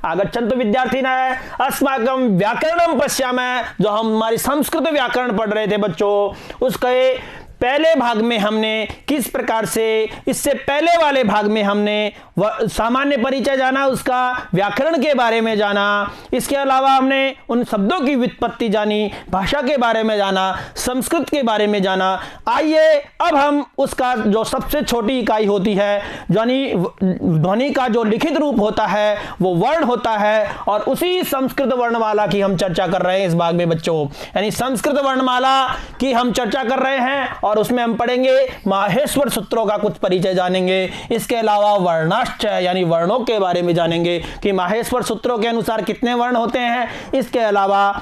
आगच्छन्तु विद्यार्थिनः अस्माकं व्याकरणं पश्यामः। जो हम हमारी संस्कृत व्याकरण पढ़ रहे थे बच्चों, उसके पहले भाग में हमने किस प्रकार से, इससे पहले वाले भाग में हमने सामान्य परिचय जाना, उसका व्याकरण के बारे में जाना, इसके अलावा हमने उन शब्दों की व्युत्पत्ति जानी, भाषा के बारे में जाना, संस्कृत के बारे में जाना। आइए अब हम उसका जो सबसे छोटी इकाई होती है, यानी ध्वनि का जो लिखित रूप होता है वो वर्ण होता है, और उसी संस्कृत वर्णमाला की हम चर्चा कर रहे हैं इस भाग में बच्चों। यानी संस्कृत वर्णमाला की हम चर्चा कर रहे हैं और उसमें हम पढ़ेंगे माहेश्वर सूत्रों का कुछ परिचय जानेंगे। इसके अलावा वर्णाश्चय यानी वर्णों के बारे में जानेंगे कि माहेश्वर सूत्रों के अनुसार कितने वर्ण होते हैं। इसके अलावा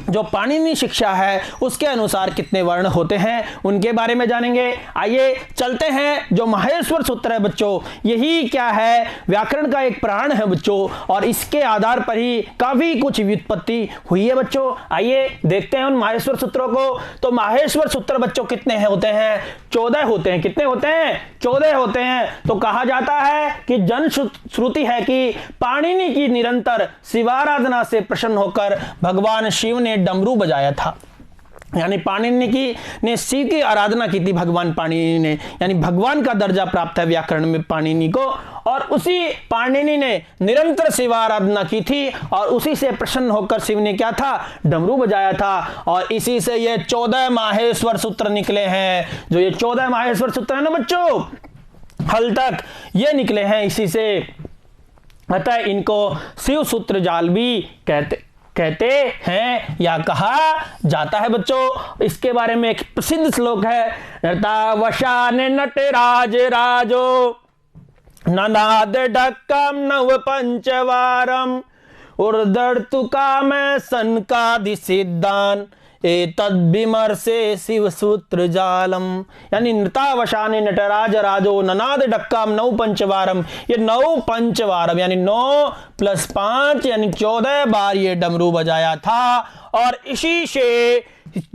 जो पाणिनि शिक्षा है उसके अनुसार कितने वर्ण होते हैं उनके बारे में जानेंगे। आइए चलते हैं। जो माहेश्वर सूत्र है बच्चों, यही क्या है, व्याकरण का एक प्राण है बच्चों, और इसके आधार पर ही काफी कुछ व्युत्पत्ति हुई है बच्चों। आइए देखते हैं उन माहेश्वर सूत्रों को। तो माहेश्वर सूत्र बच्चों कितने होते हैं? 14 होते हैं। कितने होते हैं? 14 होते हैं। तो कहा जाता है कि जन श्रुति है कि पाणिनि की निरंतर शिवाराधना से प्रसन्न होकर भगवान शिव ने डमरू बजाया था। यानी पाणिनि ने शिव की आराधना की थी, भगवान पाणिनि ने, यानी भगवान का दर्जा प्राप्त है व्याकरण में पाणिनि को, और उसी पाणिनि ने निरंतर शिव आराधना की थी और उसी से प्रसन्न होकर शिव ने क्या था, डमरू बजाया था। और इसी से ये 14 माहेश्वर सूत्र निकले हैं। जो ये 14 माहेश्वर सूत्र है ना बच्चों, हल तक ये निकले हैं इसी से। अतः इनको शिव सूत्र जाल भी कहते हैं या कहा जाता है बच्चों। इसके बारे में एक प्रसिद्ध श्लोक है, नृतावशान नटराज राजो ननाद ढक्कम नव पंचवारम उर्दर्तु काम सनकादि सिद्धान एतद्विमर्शे शिव सूत्र जालम। यानी नृतावशान नटराज राजो ननाद डक्काम 9 पंचवारम, ये 9 पंचवारम यानी 9 + 5 यानी 14 बार ये डमरू बजाया था। और इसी से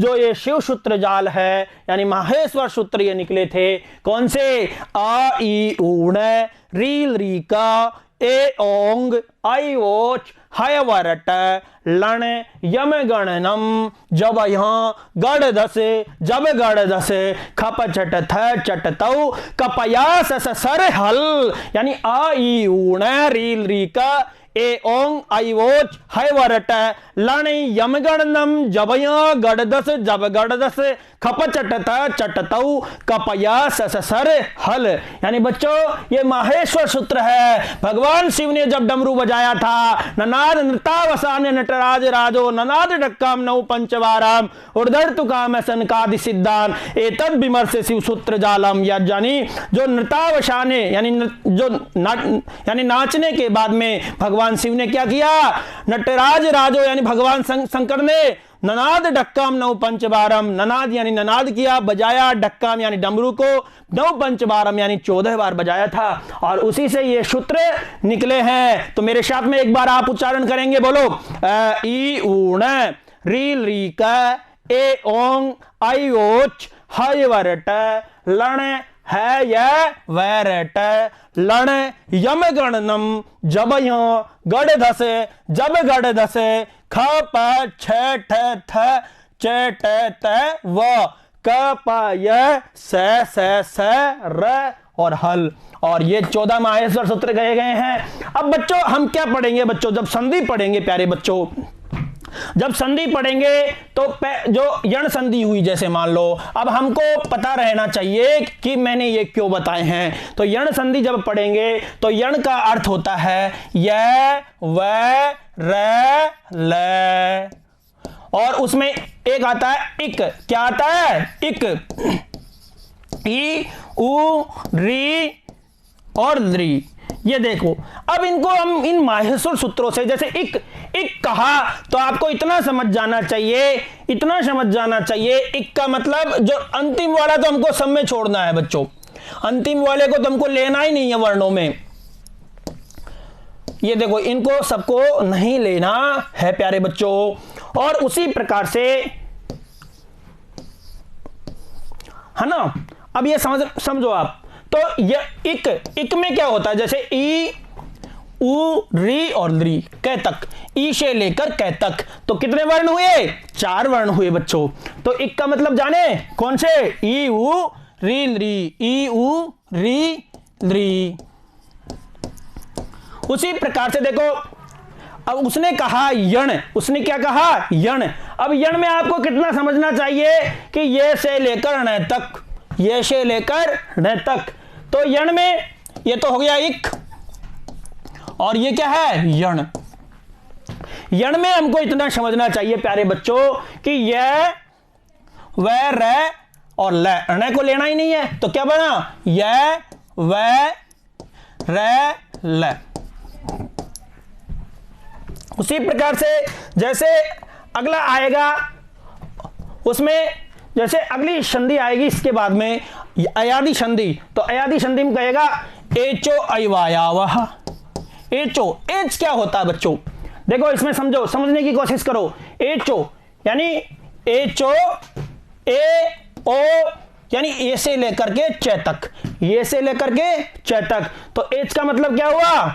जो ये शिव सूत्र जाल है यानी माहेश्वर सूत्र ये निकले थे। कौन से? आ ई ऊण रील रीका ए ओंग आई ओच हय वरट लण यम गणनम जब यहाँ गढ़ दस जब गढ़ दस खप चट थ चट तौ कपया सर हल। यानी आ ई ऊण रील रीका ए ओंग आई वोच है वरट लण यम गणनम जब यहाँ गढ़ दस जब गढ़ दस खप चट थ चट तौ कपया सर हल। यानी बच्चों ये माहेश्वर सूत्र है। भगवान शिव ने जब डमरू बजाया था, ननाद नृतावसान नटराज राजो ननाद डक्काम 9 पंचवारम उर्धर्तु काम सनकादि सिद्धान एतद विमर्श शिव सूत्र जालम। या जानी जो नृतावशाने यानी नाचने के बाद में भगवान शिव ने क्या किया, नटराज राजो यानी भगवान शंकर ने ननाद डक्काम 9 पंचवारम, ननाद यानी ननाद किया, बजाया, डक्काम यानी डमरू को 9 पंचवारम यानी 14 बार बजाया था। और उसी से ये सूत्र निकले हैं। तो मेरे साथ में एक बार आप उच्चारण करेंगे, बोलो ई ऊण रील रीका ए ओंग आई ओच हय वरट लण है यह वैरट लण यम गणनम जब यो गढ़ धस जब गढ़ धस ख प छ ठ थ च ट त व क प य स र और हल। और ये 14 माहेश्वर सूत्र कहे गए हैं। अब बच्चों हम क्या पढ़ेंगे? बच्चों जब संधि पढ़ेंगे, प्यारे बच्चों जब संधि पढ़ेंगे तो जो यण संधि हुई, जैसे मान लो, अब हमको पता रहना चाहिए कि मैंने ये क्यों बताए हैं। तो यण संधि जब पढ़ेंगे तो यण का अर्थ होता है य व र ल, और उसमें एक आता है इक। क्या आता है? इक। ई उ री और द्री। ये देखो, अब इनको हम इन माहेश्वर सूत्रों से, जैसे इक कहा तो आपको इतना समझ जाना चाहिए, इतना समझ जाना चाहिए, इक का मतलब जो अंतिम वाला तो हमको सब में छोड़ना है बच्चों, अंतिम वाले को तो हमको लेना ही नहीं है वर्णों में। ये देखो, इनको सबको नहीं लेना है प्यारे बच्चों। और उसी प्रकार से, है ना, अब ये समझो आप। तो ये इक में क्या होता है? जैसे ई उ, री और ली, कै तक, ई से लेकर कै तक। तो कितने वर्ण हुए? 4 वर्ण हुए बच्चों। तो इक का मतलब जाने कौन से? ई उ री ली, ई उ री ली। उसी प्रकार से देखो, अब उसने कहा यण, उसने क्या कहा? यण। अब यण में आपको कितना समझना चाहिए कि ये से लेकर ण तक, ये से लेकर ण तक। तो यण में ये तो हो गया इक, और ये क्या है? यण। यण में हमको इतना समझना चाहिए प्यारे बच्चों कि यह, वह, र और ल, ण को लेना ही नहीं है। तो क्या बना? यह, वह, र, ल। उसी प्रकार से जैसे अगला आएगा, उसमें जैसे अगली संधि आएगी इसके बाद में अयादि संधि। तो अयादि संधि में कहेगा एचो अयवायावः। एचो, एच क्या होता है बच्चों? देखो इसमें समझो, समझने की कोशिश करो। एचो यानी एचो, ए ओ यानी ए से लेकर के च तक, ये से लेकर के च तक। तो एच का मतलब क्या हुआ?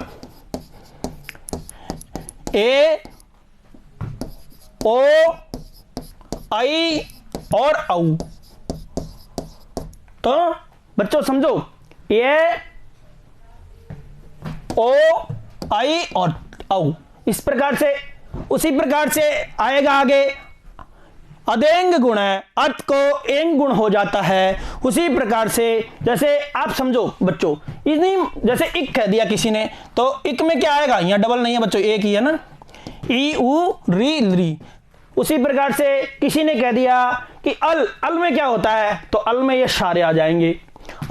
ए ओ आई और औ। तो बच्चों समझो, ए ओ आई और औ, इस प्रकार से। उसी प्रकार से आएगा आगे, अदेंग गुण है, अत को एंग गुण हो जाता है। उसी प्रकार से जैसे आप समझो बच्चों, इतनी जैसे इक कह दिया किसी ने, तो इक में क्या आएगा? यहां डबल नहीं है बच्चों, एक ही है ना, ई उ री ली। उसी प्रकार से किसी ने कह दिया कि अल, अल में क्या होता है? तो अल में ये सारे आ जाएंगे,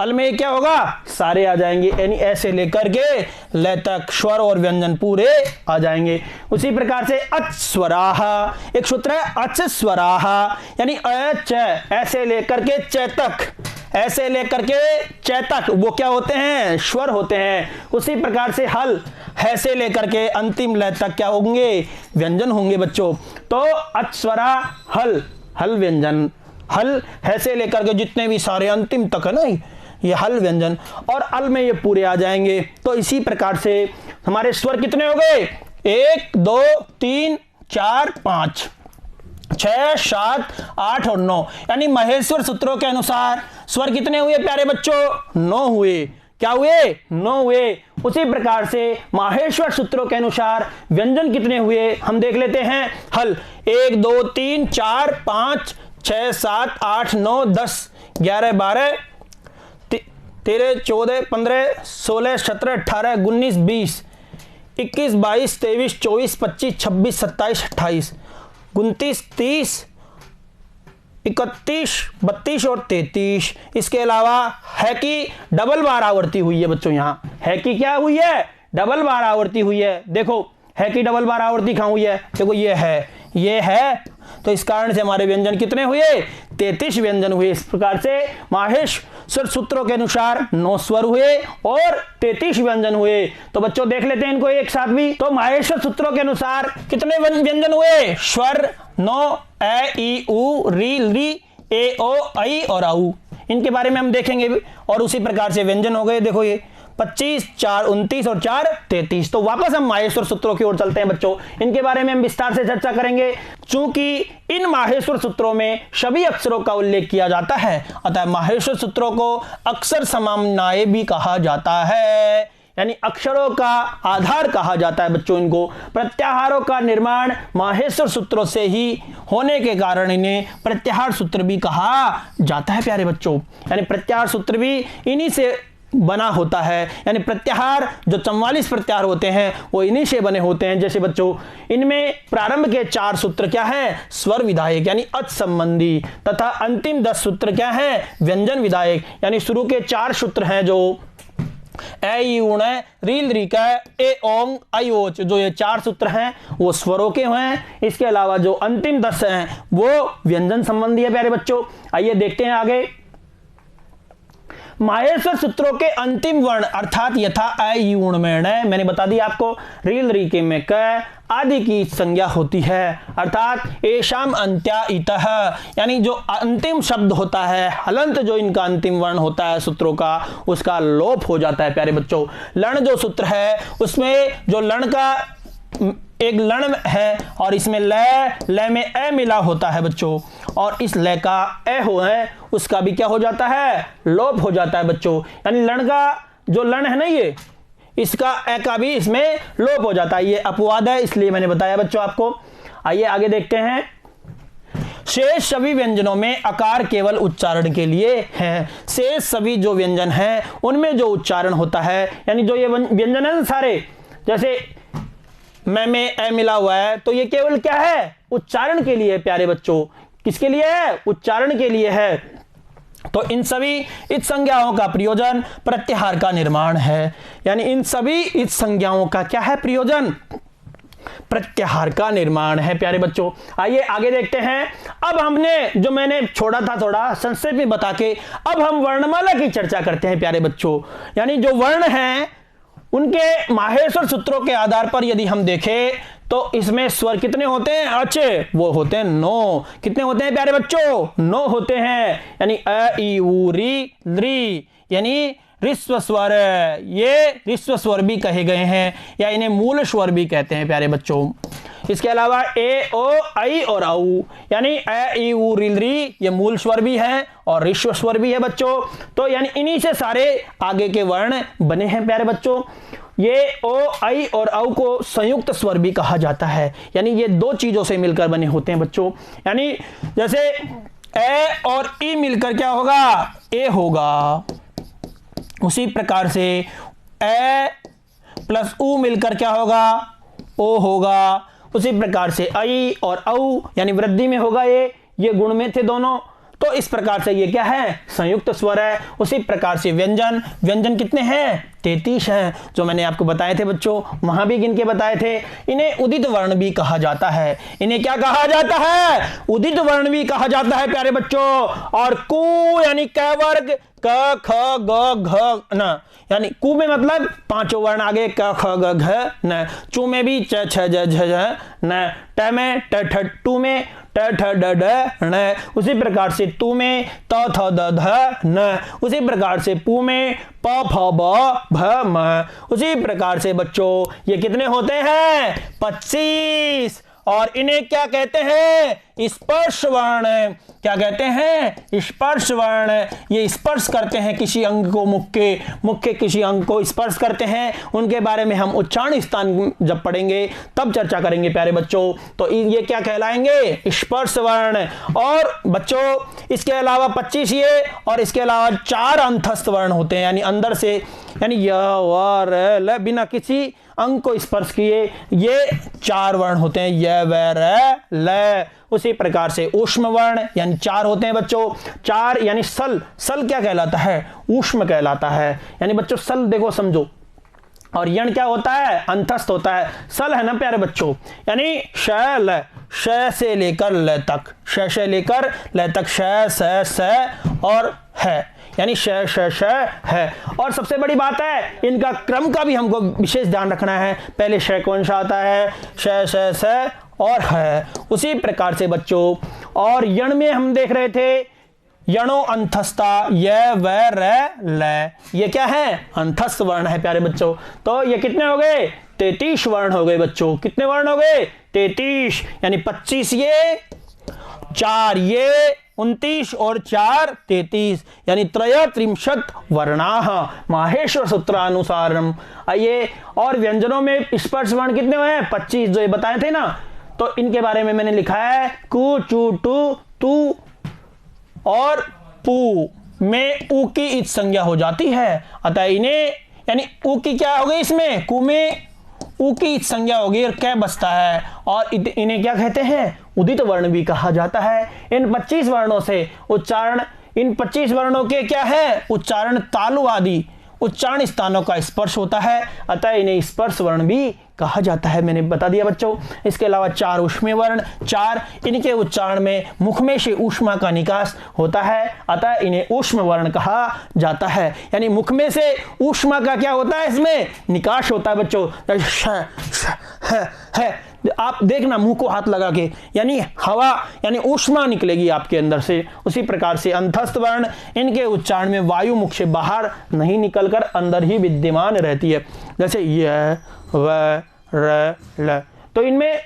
अल में क्या होगा? सारे आ जाएंगे, यानी ऐसे लेकर के ल तक स्वर और व्यंजन पूरे आ जाएंगे। उसी प्रकार से अच्स्वराः, एक सूत्र है अच्स्वराः, यानी अ च, ऐसे लेकर के च तक, ऐसे लेकर के च तक, वो क्या होते हैं? स्वर होते हैं। उसी प्रकार से हल, है से लेकर के अंतिम लय तक क्या होंगे? व्यंजन होंगे बच्चों। तो अच्स्वरा हल, हल व्यंजन, हल है से लेकर के जितने भी सारे अंतिम तक है ना, ये हल व्यंजन, और अल में ये पूरे आ जाएंगे। तो इसी प्रकार से हमारे स्वर कितने हो गए? 1 2 3 4 5 6 7 8 और 9, यानी महेश्वर सूत्रों के अनुसार स्वर कितने हुए प्यारे बच्चों? 9 हुए। क्या हुए? 9 हुए। उसी प्रकार से माहेश्वर सूत्रों के अनुसार व्यंजन कितने हुए हम देख लेते हैं। हल 1 2 3 4 5 6 7 8 9 10 11 12 13 14 15 16 17 18 19 20 21 22 23 24 25 26 27 28 29 30 31 32 और 33। इसके अलावा है कि डबल बार आवर्ती हुई है बच्चों, यहाँ है कि क्या हुई है? डबल बार आवर्ती हुई है। देखो है कि डबल बार आवर्ती कहाँ हुई है? देखो ये है, तो इस कारण से हमारे व्यंजन कितने हुए? 33 व्यंजन हुए। इस प्रकार से माहेश्वर सूत्रों के अनुसार 9 स्वर हुए और 33 व्यंजन हुए। तो बच्चों देख लेते हैं इनको एक साथ भी। तो माहेश्वर सूत्रों के अनुसार कितने व्यंजन हुए? स्वर 9, ए ई उ री ली, ए ओ आई और आऊ, इनके बारे में हम देखेंगे। और उसी प्रकार से व्यंजन हो गए, देखो ये 25 4 29 और 4 33। तो वापस हम माहेश्वर सूत्रों की ओर चलते हैं बच्चों, इनके बारे में हम विस्तार से चर्चा करेंगे। चूंकि इन माहेश्वर सूत्रों में सभी अक्षरों का उल्लेख किया जाता है, अतः माहेश्वर सूत्रों को अक्षर समन्वय भी कहा जाता है, यानी अक्षरों का आधार कहा जाता है बच्चों इनको। प्रत्याहारों का निर्माण माहेश्वर सूत्रों से ही होने के कारण इन्हें प्रत्याहार सूत्र भी कहा जाता है प्यारे बच्चों। यानी प्रत्याहार सूत्र भी इन्हीं से बना होता है, यानी प्रत्याहार जो 44 प्रत्याहार होते हैं वो इन्हीं से बने होते हैं। जैसे बच्चों इनमें प्रारंभ के 4 सूत्र क्या है? स्वर विधायक यानी अच संबंधी, तथा अंतिम 10 सूत्र क्या है? व्यंजन विधायक, यानी शुरू के 4 सूत्र हैं जो ए ई उण रील रीका ए ओंग आई ओच, जो ये 4 सूत्र हैं वो स्वरों के हैं। इसके अलावा जो अंतिम 10 हैं वो व्यंजन संबंधी है प्यारे बच्चों। आइए देखते हैं आगे। माहेश्वर सूत्रों के अंतिम वर्ण अर्थात यथा अ ई उण में ण, मैंने बता दिया आपको, रील री के में क आदि की संज्ञा होती है, अर्थात एशाम अंत्या इतः, यानी जो अंतिम शब्द होता है, हलंत जो इनका अंतिम वर्ण होता है सूत्रों का, उसका लोप हो जाता है प्यारे बच्चों। लण जो सूत्र है उसमें जो लण का एक लण है और इसमें ल में ए मिला होता है बच्चों, और इस ल का ए हो है उसका भी क्या हो जाता है, लोप हो जाता है बच्चों। यानी लण का जो लण है ना, ये इसका ए का भी इसमें लोप हो जाता है, ये अपवाद है, इसलिए मैंने बताया बच्चों आपको। आइए आगे देखते हैं। शेष सभी व्यंजनों में आकार केवल उच्चारण के लिए है। शेष सभी जो व्यंजन हैं उनमें जो उच्चारण होता है, यानी जो ये व्यंजन है ना सारे, जैसे में ए मिला हुआ है, तो ये केवल क्या है, उच्चारण के लिए प्यारे बच्चों। किसके लिए है, उच्चारण के लिए है। तो इन सभी इत संज्ञाओं का प्रयोजन प्रत्याहार का निर्माण है, यानी इन सभी इत संज्ञाओं का क्या है प्रयोजन, प्रत्याहार का निर्माण है प्यारे बच्चों। आइए आगे देखते हैं। अब हमने जो मैंने छोड़ा था थोड़ा संक्षेप में बता के, अब हम वर्णमाला की चर्चा करते हैं प्यारे बच्चों। यानी जो वर्ण हैं उनके माहेश्वर सूत्रों के आधार पर यदि हम देखें तो इसमें स्वर कितने होते हैं, अच्छे वो होते हैं 9। कितने होते हैं प्यारे बच्चों, 9 होते हैं। यानी अ ई उ री ली, यानी ऋस्व स्वर, ये ऋस्व स्वर भी कहे गए हैं या इन्हें मूल स्वर भी कहते हैं प्यारे बच्चों। इसके अलावा ए ओ आई और औ, यानी अ ई उ री ली ये मूल स्वर भी है और ऋस्व स्वर भी है बच्चों। तो यानी इन्हीं से सारे आगे के वर्ण बने हैं प्यारे बच्चों। ये ओ आई और औ को संयुक्त स्वर भी कहा जाता है, यानी ये दो चीजों से मिलकर बने होते हैं बच्चों। यानी जैसे ए और ई मिलकर क्या होगा, ए होगा, उसी प्रकार से ए प्लस उ मिलकर क्या होगा, ओ होगा। उसी प्रकार से आई और औ यानी वृद्धि में होगा, ये गुण में थे दोनों, तो इस प्रकार से ये क्या है, संयुक्त स्वर है। उसी प्रकार से व्यंजन कितने हैं, 33 हैं, जो मैंने आपको बताए थे बच्चों, वहां भी गिन के बताए थे। इन्हें उदित वर्ण भी कहा जाता है। इन्हें क्या कहा जाता है, उदित वर्ण भी कहा जाता है प्यारे बच्चों। और कु यानी क वर्ग, क ख ग घ न, यानी कु में मतलब पांचों वर्ण आगे, क ख ग घ न। चू में भी च छ ज झ झ न। ट में ट ठ टू में ट ठ ड ढ ण। उसी प्रकार से तू में त थ द ध न। उसी प्रकार से पू में प फ ब भ म। उसी प्रकार से बच्चों ये कितने होते हैं, 25। और इन्हें क्या कहते हैं, स्पर्श वर्ण। क्या कहते हैं, स्पर्श वर्ण। ये स्पर्श करते हैं किसी अंग को, मुख्य किसी अंग को स्पर्श करते हैं। उनके बारे में हम उच्चारण स्थान जब पढ़ेंगे तब चर्चा करेंगे प्यारे बच्चों। तो ये क्या कहलाएंगे, स्पर्श वर्ण। और बच्चों इसके अलावा 25 ये, और इसके अलावा 4 अंतस्थ वर्ण होते हैं, यानी अंदर से, यानी य व र ल, बिना किसी अंग को स्पर्श किए ये 4 वर्ण होते हैं, य व र ल। उसी प्रकार से ऊष्म वर्ण यानी 4 होते हैं बच्चों। 4 यानी सल क्या कहलाता है, ऊष्म कहलाता है। यानी बच्चों सल देखो समझो, और यण क्या होता है, अंतस्थ होता है। सल है ना प्यारे बच्चों, यानी श ल, श से लेकर ल तक, श से लेकर ल तक, श स और है, यानी श श श है। और सबसे बड़ी बात है, इनका क्रम का भी हमको विशेष ध्यान रखना है। पहले श कौन सा आता है, श श स और है। उसी प्रकार से बच्चों, और यण में हम देख रहे थे यणो अंतस्था, य व र ल, ये क्या है, अंतस्थ वर्ण है प्यारे बच्चों। तो ये कितने हो गए, 33 वर्ण हो गए बच्चों। कितने वर्ण हो गए, 33, यानी 25 ये, 4 ये, 29 और 4 33, यानी त्रयत्रिंशत् वर्णाः माहेश्वर सूत्रानुसारम। आइए, और व्यंजनों में स्पर्श वर्ण कितने हुए हैं, 25, जो ये बताए थे ना। तो इनके बारे में मैंने लिखा है, कु चू टू तू और पू में ऊ की इत संज्ञा हो जाती है। अतः इन्हें, यानी ऊ की क्या हो गई, इसमें कु में ऊ की इत संज्ञा होगी और कै बसता है। और इन्हें क्या कहते हैं, उदित वर्ण भी कहा जाता है। इन 25 वर्णों से उच्चारण, इन 25 वर्णों के क्या है उच्चारण, तालु आदि उच्चारण स्थानों का स्पर्श होता है, अतः इन्हें स्पर्श वर्ण भी कहा जाता है। मैंने बता दिया बच्चों। इसके अलावा 4 ऊष्मीय वर्ण, 4 इनके उच्चारण में मुख में से ऊष्मा का निकास होता है, अतः इन्हें ऊष्म वर्ण कहा जाता है। यानी मुख में से ऊष्मा का क्या होता है, इसमें निकास होता है बच्चों। है आप देखना मुंह को हाथ लगा के, यानी हवा यानी ऊष्मा निकलेगी आपके अंदर से। उसी प्रकार से अंतस्थ वर्ण, इनके उच्चारण में वायु मुख से बाहर नहीं निकलकर अंदर ही विद्यमान रहती है, जैसे य व र ल, तो इनमें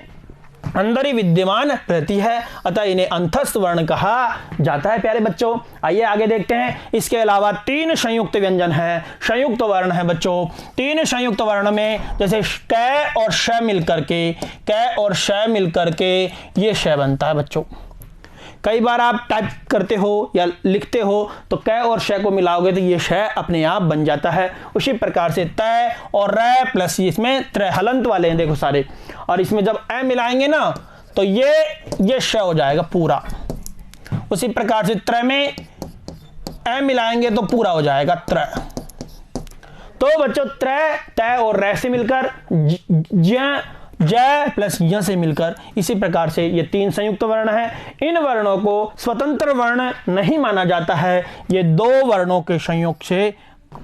अंदर ही विद्यमान रहती है, अतः इन्हें अंतस्थ वर्ण कहा जाता है प्यारे बच्चों। आइए आगे देखते हैं। इसके अलावा 3 संयुक्त व्यंजन हैं, संयुक्त वर्ण है बच्चों। 3 संयुक्त वर्ण में जैसे क और श मिलकर के, क और श मिलकर के ये श बनता है बच्चों। कई बार आप टाइप करते हो या लिखते हो तो क और श को मिलाओगे तो ये श अपने आप बन जाता है। उसी प्रकार से तय और र प्लस इसमें त्र हलंत वाले हैं देखो सारे, और इसमें जब ए मिलाएंगे ना तो ये श हो जाएगा पूरा। उसी प्रकार से त्र में ए मिलाएंगे तो पूरा हो जाएगा त्र। तो बच्चों त्र तय और र से मिलकर जय प्लस य से मिलकर, इसी प्रकार से ये 3 संयुक्त वर्ण हैं। इन वर्णों को स्वतंत्र वर्ण नहीं माना जाता है, ये 2 वर्णों के संयोग से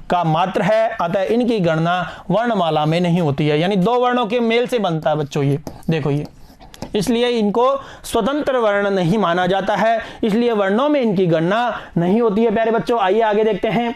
का मात्र है, अतः इनकी गणना वर्णमाला में नहीं होती है। यानी 2 वर्णों के मेल से बनता है बच्चों ये देखो ये, इसलिए इनको स्वतंत्र वर्ण नहीं माना जाता है, इसलिए वर्णों में इनकी गणना नहीं होती है प्यारे बच्चों। आइए आगे देखते हैं।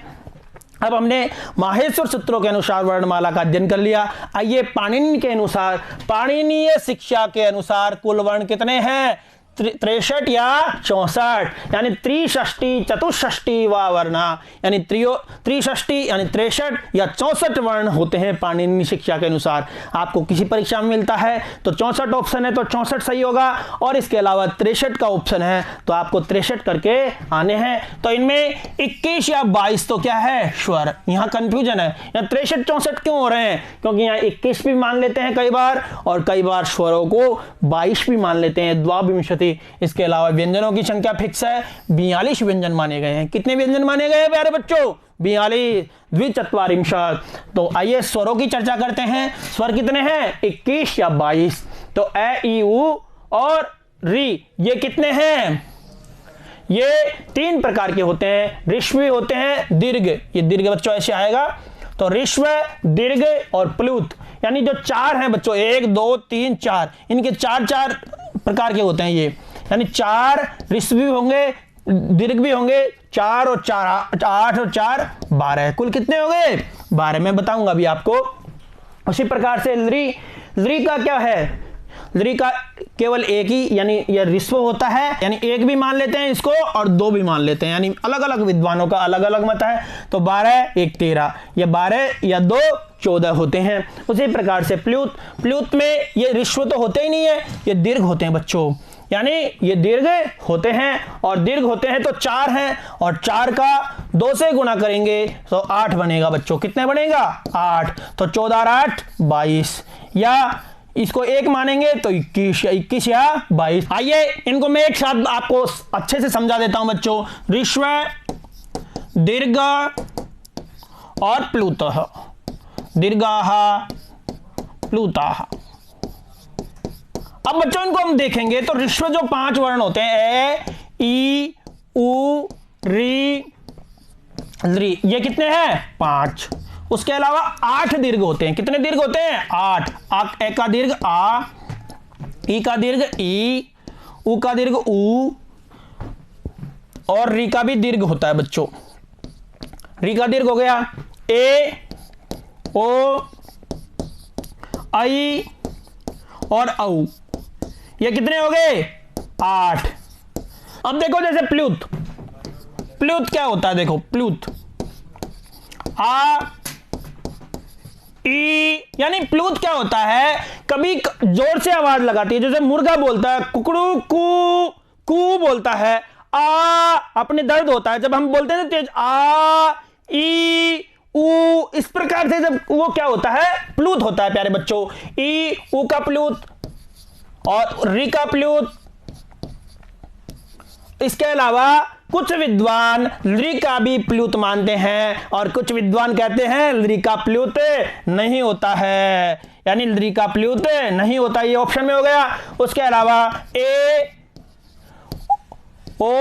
अब हमने माहेश्वर सूत्रों के अनुसार वर्णमाला का अध्ययन कर लिया। आइए पाणिनि के अनुसार, पाणिनीय शिक्षा के अनुसार कुल वर्ण कितने हैं? 63 या 64, यानी त्रिषष्टि चतुष्षष्टि व वर्णा, यानी त्रिषष्टि यानी 63 या 64 वर्ण होते हैं पाणिनि शिक्षा के अनुसार। आपको किसी परीक्षा में मिलता है तो 64 ऑप्शन है तो 64 सही होगा, और इसके अलावा 63 का ऑप्शन है तो आपको 63 करके आने हैं। तो इनमें 21 या 22 तो क्या है? स्वर। यहाँ कंफ्यूजन है, यहाँ 63 64 क्यों हो रहे हैं? क्योंकि यहाँ 21 भी मान लेते हैं कई बार, और कई बार स्वरों को 22 भी मान लेते हैं, द्वाविंशति। इसके अलावा व्यंजनों की संख्या फिक्स है, 42 व्यंजन माने गए हैं। कितने व्यंजन माने गए हैं प्यारे बच्चों? 42 द्विचत्वारिंशत्। तो आइए स्वरों की चर्चा करते हैं। स्वर कितने हैं? 21 या 22। तो ए ई उ और री ये कितने हैं? ये 3 प्रकार के होते हैं। ऋष्व होते हैं, दीर्घ, ये दीर्घ बच्चों ऐसे आएगा, तो ऋष्व, दीर्घ और प्लुत, यानी जो 4 हैं बच्चों, 1 2 3 4, इनके 4 प्रकार के होते हैं ये, यानी 4 ऋष्व भी होंगे, दीर्घ भी होंगे, 4 और 4 8 और 4 12, कुल कितने हो गए? 12। मैं बताऊंगा अभी आपको। उसी प्रकार से लृ का क्या है? लृ का केवल एक ही, यानी यह ऋष्व होता है, यानी 1 भी मान लेते हैं इसको और 2 भी मान लेते हैं, यानी अलग अलग विद्वानों का अलग अलग मत है। तो 12 1 13, या 12 या 2 14 होते हैं। उसी प्रकार से प्लुत में ये ऋष्व तो होते ही नहीं है, ये दीर्घ होते हैं बच्चों, यानी ये दीर्घ होते हैं, और दीर्घ होते हैं तो 4 हैं, और 4 का 2 से गुणा करेंगे तो 8 बनेगा बच्चों। कितने बनेगा? 8। तो 14 और 8 22, या इसको 1 मानेंगे तो 21 या 22। आइए इनको मैं एक साथ आपको अच्छे से समझा देता हूं बच्चों। ऋष्व, दीर्घ और प्लुतः, दीर्घाः प्लुताः। अब बच्चों इनको हम देखेंगे तो ऋष्व जो 5 वर्ण होते हैं, ए ई उ री लृ, ये कितने हैं? 5। उसके अलावा 8 दीर्घ होते हैं। कितने दीर्घ होते हैं? 8। ए का दीर्घ आ, ई का दीर्घ ई, उ का दीर्घ उ, और री का भी दीर्घ होता है बच्चों। री का दीर्घ हो गया ए, ओ, आई और औ। ये कितने हो गए? 8। अब देखो जैसे प्लुत क्या होता है? देखो प्लुत आ ई, यानी प्लुत क्या होता है? कभी जोर से आवाज लगाती है, जैसे मुर्गा बोलता है कुकड़ू कू बोलता है, आ अपने दर्द होता है जब हम बोलते हैं तेज, आ ई उ, इस प्रकार से जब वो क्या होता है? प्लुत होता है प्यारे बच्चों। ई उ का प्लुत और री का प्लुत। इसके अलावा कुछ विद्वान लृ का भी प्लुत मानते हैं और कुछ विद्वान कहते हैं लृ का प्लुत नहीं होता है, यानी लृ का प्लुत नहीं होता। ये ऑप्शन में हो गया। उसके अलावा ए ओ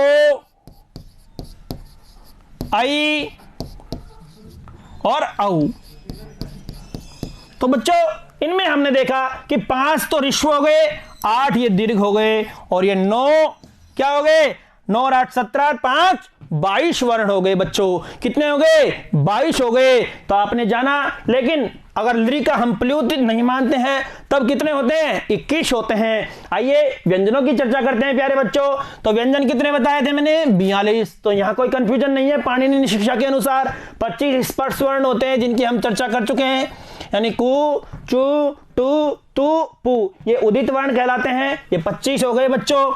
आई और औ। तो बच्चों इनमें हमने देखा कि 5 तो ऋश्व हो गए, 8 ये दीर्घ हो गए और ये 9 क्या हो गए, 9 और 8 17, 5 22 वर्ण हो गए। बच्चों कितने हो गए, 22 हो गए। तो आपने जाना, लेकिन अगर लृ का हम प्लुत नहीं मानते हैं तब कितने होते हैं, 21 होते हैं। आइए व्यंजनों की चर्चा करते हैं प्यारे बच्चों। तो व्यंजन कितने बताए थे मैंने, 42। तो यहां कोई कंफ्यूजन नहीं है, पाणिनि शिक्षा के अनुसार 25 स्पर्श वर्ण होते हैं जिनकी हम चर्चा कर चुके हैं, यानी कु चु टू तु पु, ये उदित वर्ण कहलाते हैं। ये 25 हो गए बच्चों।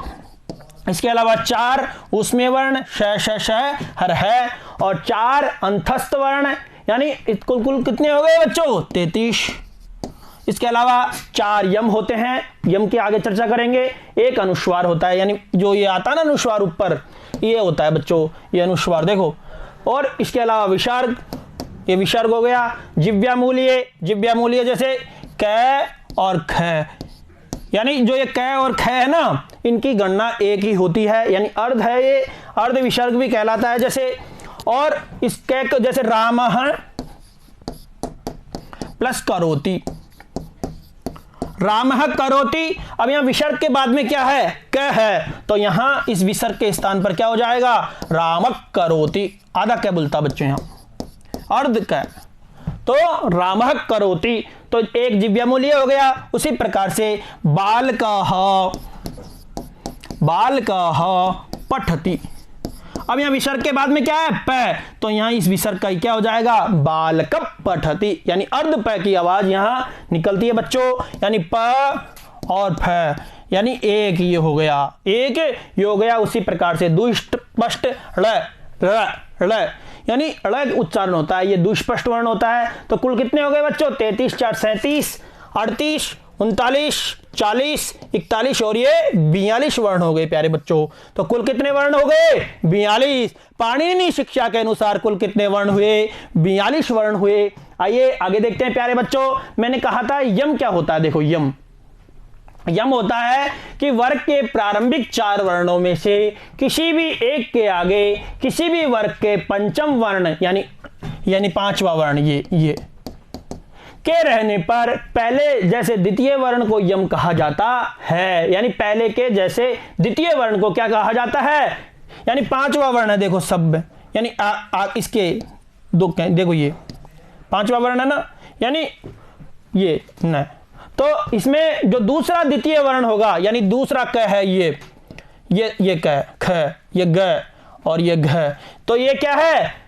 इसके अलावा 4 ऊष्मीय वर्ण श श श हर है और 4 अंतस्थ वर्ण, यानी कुल कितने हो गए बच्चों, 33। इसके अलावा 4 यम होते हैं, यम की आगे चर्चा करेंगे। 1 अनुस्वार होता है, यानी जो ये आता है ना अनुस्वार ऊपर, ये होता है बच्चों, ये अनुस्वार देखो। और इसके अलावा विसर्ग, ये विसर्ग हो गया। जिव्यामूल्य, जिव्यामूल्य जैसे क और ख, यानी जो ये क और ख है ना, इनकी गणना एक ही होती है, यानी अर्ध है, ये अर्ध विसर्ग भी कहलाता है जैसे। और इस क को जैसे रामः प्लस करोति, रामः करोति। अब यहां विसर्ग के बाद में क्या है, क है, तो यहां इस विसर्ग के स्थान पर क्या हो जाएगा, रामः करोति। आधा क्या बोलता बच्चों, यहां अर्ध क, तो रामः करोति। तो एक जिव्यामूल्य हो गया। उसी प्रकार से बालकः, बालकः पठति। अब यहां विसर्ग के बाद में क्या है, प, तो यहां इस विसर्ग का क्या हो जाएगा, बालक पठति, यानी अर्ध प की आवाज यहां निकलती है बच्चों, यानी प और फ, यानी एक ये हो गया, एक ये हो गया। उसी प्रकार से दुष्पष्ट ळ, यानी ळ उच्चारण होता है, ये दुष्पष्ट वर्ण होता है। तो कुल कितने हो गए बच्चों, 33 4 37, 38 39 40 41 और ये 42 वर्ण हो गए प्यारे बच्चों। तो कुल कितने वर्ण हो गए, 42। पाणिनि शिक्षा के अनुसार कुल कितने वर्ण हुए, 42 वर्ण हुए। आइए आगे देखते हैं प्यारे बच्चों। मैंने कहा था यम क्या होता है, देखो यम, यम होता है कि वर्ग के प्रारंभिक 4 वर्णों में से किसी भी एक के आगे किसी भी वर्ग के पंचम वर्ण यानी 5वां वर्ण ये के रहने पर पहले जैसे द्वितीय वर्ण को यम कहा जाता है, यानी पहले के जैसे द्वितीय वर्ण को क्या कहा जाता है, यानी 5वां वर्ण है। देखो सब, यानी इसके दो देखो, ये 5वां वर्ण है ना, यानी ये न, तो इसमें जो दूसरा द्वितीय वर्ण होगा, यानी दूसरा क है, ये क, ख, ये ग और ये घ, तो ये क्या है,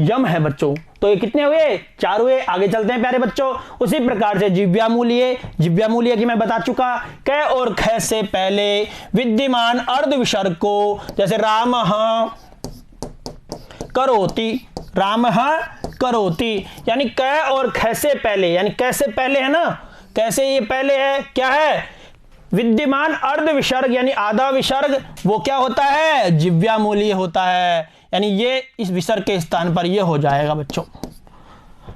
यम है बच्चों। तो ये कितने हुए, 4 हुए। आगे चलते हैं प्यारे बच्चों। उसी प्रकार से जिव्यामूल्य, जिव्यामूल्य की मैं बता चुका, क और ख से पहले विद्यमान अर्ध विसर्ग को, जैसे रामः करोति, रामः करोति, यानी क और ख से पहले, यानी कैसे पहले है ना, कैसे ये पहले है, क्या है, विद्यमान अर्ध विसर्ग यानी आधा विसर्ग, वो क्या होता है, जिव्यामूल्य होता है, यानी ये इस विसर्ग के स्थान पर ये हो जाएगा बच्चों।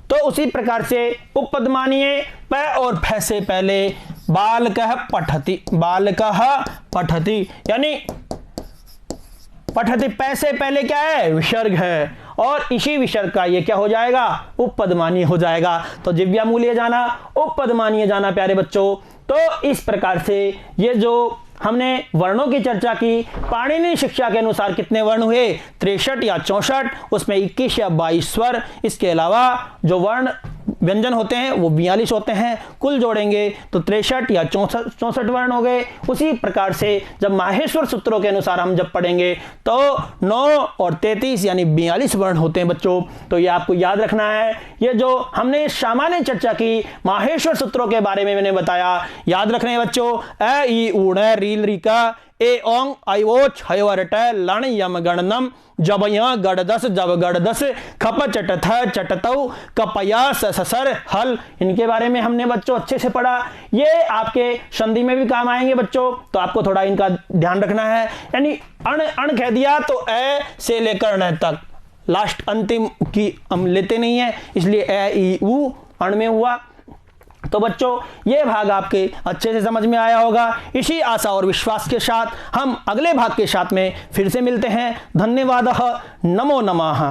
तो उसी प्रकार से उपपदमानीय प और फ से पहले बालकः पठति, बालकः पठति, यानी पठति प से पहले क्या है, विसर्ग है, और इसी विसर्ग का ये क्या हो जाएगा, उपपदमानीय हो जाएगा। तो जिव्यामूल्य जाना, उपपदमानीय जाना प्यारे बच्चों। तो इस प्रकार से ये जो हमने वर्णों की चर्चा की, पाणिनि शिक्षा के अनुसार कितने वर्ण हुए, 63 या 64, उसमें 21 या 22 स्वर। इसके अलावा जो वर्ण व्यंजन होते हैं वो 42 होते हैं, कुल जोड़ेंगे तो 63 या 64 वर्ण हो गए। उसी प्रकार से जब माहेश्वर सूत्रों के अनुसार हम जब पढ़ेंगे तो 9 और 33 यानी 42 वर्ण होते हैं बच्चों। तो ये आपको याद रखना है। ये जो हमने सामान्य चर्चा की माहेश्वर सूत्रों के बारे में मैंने बताया, याद रखना है बच्चों। अ ई उ ऋ ऋ का ए ओंग आयोच हयोरट लण यम गणनम जब या गड़दस जब गड़दस खप चटथ चटतौ कपया ससर हल। इनके बारे में हमने बच्चों अच्छे से पढ़ा। ये आपके संधि में भी काम आएंगे बच्चों, तो आपको थोड़ा इनका ध्यान रखना है। यानी अण अण कह दिया तो ए से लेकर ण तक, लास्ट अंतिम की हम लेते नहीं है, इसलिए ए ई उ अण में हुआ। तो बच्चों ये भाग आपके अच्छे से समझ में आया होगा। इसी आशा और विश्वास के साथ हम अगले भाग के साथ में फिर से मिलते हैं। धन्यवाद। नमो नमः।